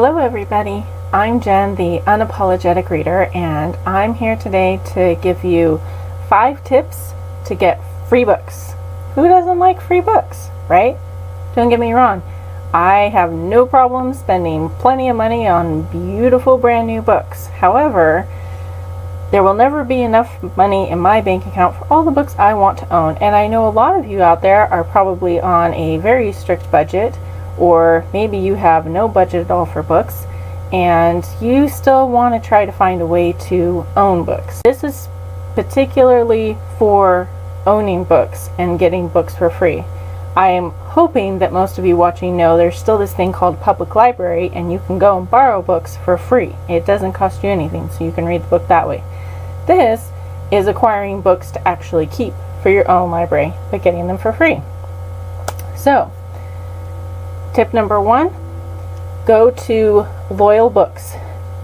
Hello everybody, I'm Jen, the unapologetic reader, and I'm here today to give you 5 tips to get free books. Who doesn't like free books, right? Don't get me wrong, I have no problem spending plenty of money on beautiful brand new books. However, there will never be enough money in my bank account for all the books I want to own, and I know a lot of you out there are probably on a very strict budget, or maybe you have no budget at all for books and you still want to try to find a way to own books. This is particularly for owning books and getting books for free. I am hoping that most of you watching know there's still this thing called public library, and you can go and borrow books for free. It doesn't cost you anything, so you can read the book that way. This is acquiring books to actually keep for your own library, but getting them for free. So, tip number 1, go to Loyal Books.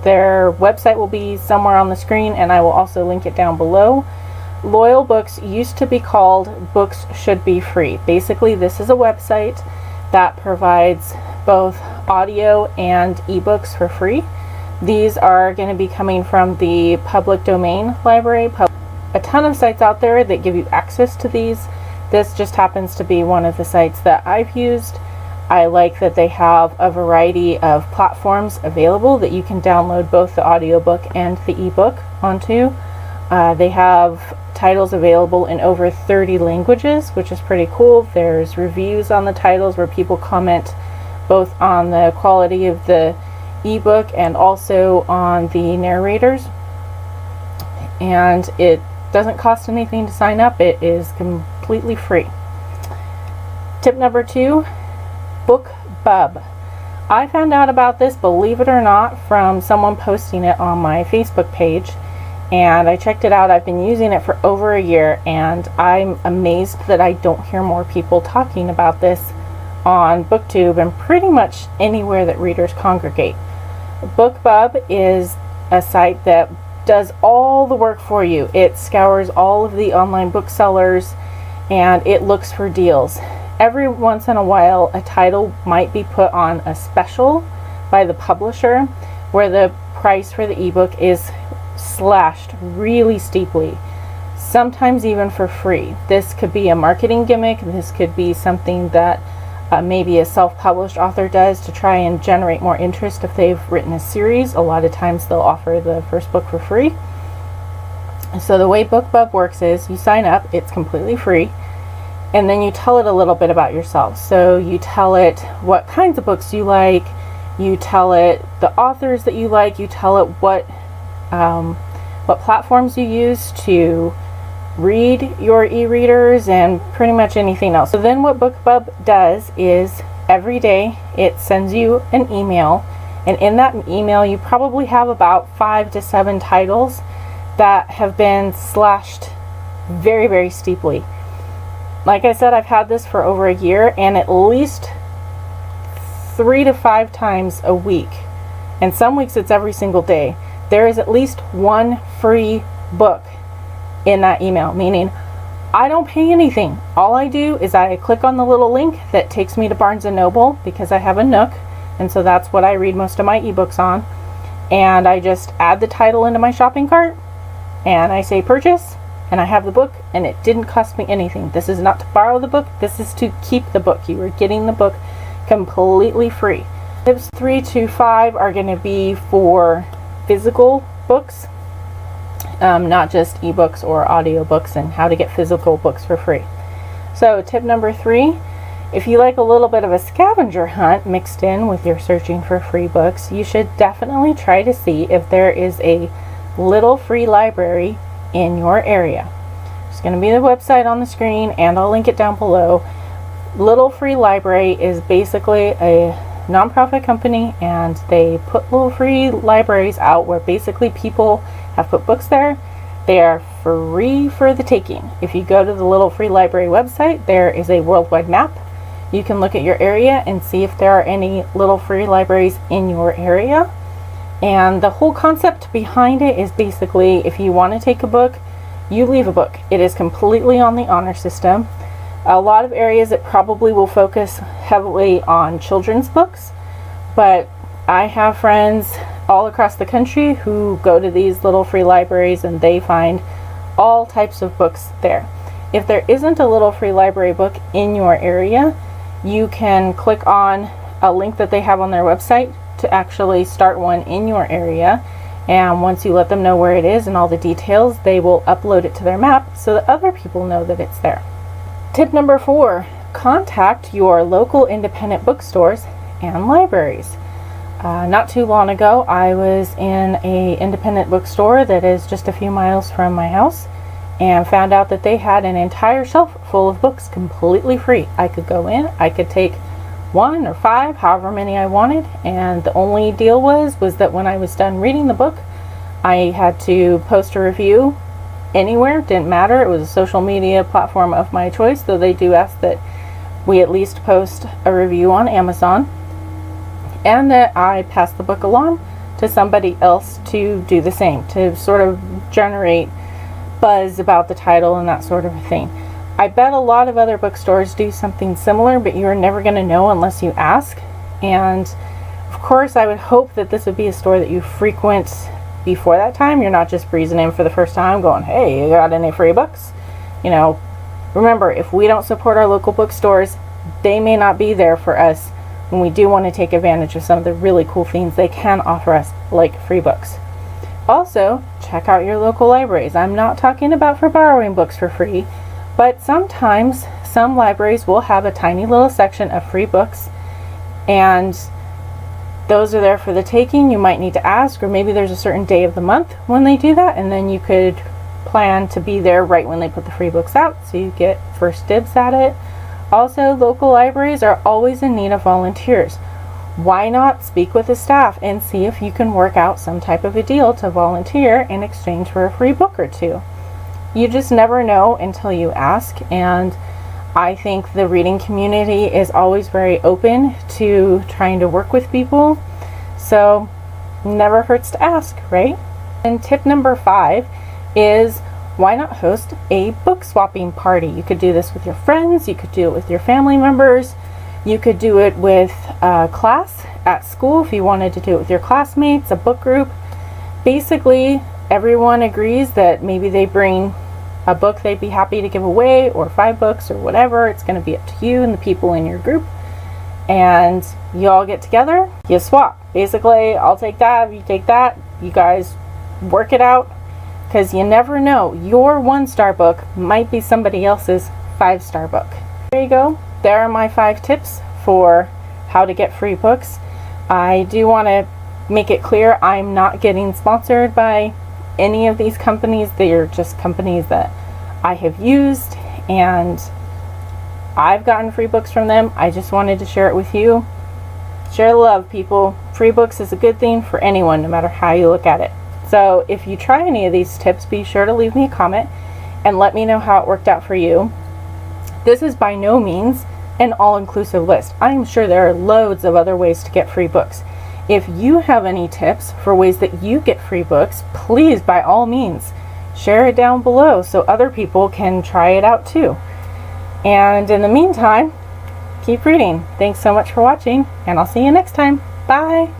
Their website will be somewhere on the screen, and I will also link it down below. Loyal Books used to be called Books Should Be Free. Basically, this is a website that provides both audio and ebooks for free. These are going to be coming from the public domain library. A ton of sites out there that give you access to these. This just happens to be one of the sites that I've used. I like that they have a variety of platforms available that you can download both the audiobook and the ebook onto. They have titles available in over 30 languages, which is pretty cool. There's reviews on the titles where people comment both on the quality of the ebook and also on the narrators. And it doesn't cost anything to sign up. It is completely free. Tip number 2, Bookssub. I found out about this, believe it or not, from someone posting it on my Facebook page, and I checked it out. I've been using it for over a year, and I'm amazed that I don't hear more people talking about this on Booktube and pretty much anywhere that readers congregate. Bookssub is a site that does all the work for you. It scours all of the online booksellers and it looks for deals. Every once in a while, a title might be put on a special by the publisher where the price for the ebook is slashed really steeply, sometimes even for free. This could be a marketing gimmick. This could be something that maybe a self-published author does to try and generate more interest if they've written a series. A lot of times they'll offer the first book for free. So the way Bookssub works is you sign up, it's completely free, and then you tell it a little bit about yourself. So you tell it what kinds of books you like, you tell it the authors that you like, you tell it what platforms you use to read your e-readers, and pretty much anything else. So then what Bookssub does is every day it sends you an email, and in that email you probably have about 5 to 7 titles that have been slashed very, very steeply. Like I said, I've had this for over a year, and at least 3 to 5 times a week, and some weeks it's every single day, there is at least one free book in that email, meaning I don't pay anything. All I do is I click on the little link that takes me to Barnes & Noble, because I have a Nook, and so that's what I read most of my ebooks on, and I just add the title into my shopping cart, and I say purchase, and I have the book, and it didn't cost me anything. This is not to borrow the book, this is to keep the book. You are getting the book completely free. Tips 3 to 5 are going to be for physical books, not just ebooks or audiobooks, and how to get physical books for free. So tip number 3, if you like a little bit of a scavenger hunt mixed in with your searching for free books, you should definitely try to see if there is a little free library in your area. It's going to be the website on the screen, and I'll link it down below. Little Free Library is basically a nonprofit company, and they put little free libraries out where basically people have put books there. They are free for the taking. If you go to the Little Free Library website, there is a worldwide map. You can look at your area and see if there are any little free libraries in your area. And the whole concept behind it is basically, if you want to take a book, you leave a book. It is completely on the honor system. A lot of areas it probably will focus heavily on children's books, but I have friends all across the country who go to these little free libraries and they find all types of books there. If there isn't a little free library book in your area, you can click on a link that they have on their website to actually start one in your area. And once you let them know where it is and all the details, they will upload it to their map so that other people know that it's there. Tip number 4, contact your local independent bookstores and libraries. Not too long ago, I was in an independent bookstore that is just a few miles from my house and found out that they had an entire shelf full of books completely free. I could go in, I could take 1 or 5, however many I wanted, and the only deal was that when I was done reading the book, I had to post a review anywhere. Didn't matter, it was a social media platform of my choice, though they do ask that we at least post a review on Amazon, and that I pass the book along to somebody else to do the same, to sort of generate buzz about the title and that sort of thing. I bet a lot of other bookstores do something similar, but you're never going to know unless you ask. And of course, I would hope that this would be a store that you frequent before that time. You're not just breezing in for the first time going, hey, you got any free books? You know, remember, if we don't support our local bookstores, they may not be there for us when we do want to take advantage of some of the really cool things they can offer us, like free books. Also, check out your local libraries. I'm not talking about for borrowing books for free, but sometimes some libraries will have a tiny little section of free books, and those are there for the taking. You might need to ask, or maybe there's a certain day of the month when they do that, and then you could plan to be there right when they put the free books out, so you get first dibs at it. Also, local libraries are always in need of volunteers. Why not speak with the staff and see if you can work out some type of a deal to volunteer in exchange for a free book or two? You just never know until you ask, and I think the reading community is always very open to trying to work with people, so never hurts to ask, right? And tip number 5 is, why not host a book swapping party? You could do this with your friends, you could do it with your family members, you could do it with a class at school if you wanted to do it with your classmates, a book group. Basically, everyone agrees that maybe they bring a book they'd be happy to give away, or 5 books, or whatever. It's going to be up to you and the people in your group. And you all get together, you swap. Basically, I'll take that, you take that, you guys work it out, because you never know. Your 1-star book might be somebody else's 5-star book. There you go. There are my 5 tips for how to get free books. I do want to make it clear I'm not getting sponsored by any of these companies. They are just companies that I have used, and I've gotten free books from them. I just wanted to share it with you. Share the love, people. Free books is a good thing for anyone, no matter how you look at it. So if you try any of these tips, be sure to leave me a comment and let me know how it worked out for you. This is by no means an all-inclusive list. I'm sure there are loads of other ways to get free books. If you have any tips for ways that you get free books, please, by all means, share it down below so other people can try it out too. And in the meantime, keep reading. Thanks so much for watching, and I'll see you next time. Bye!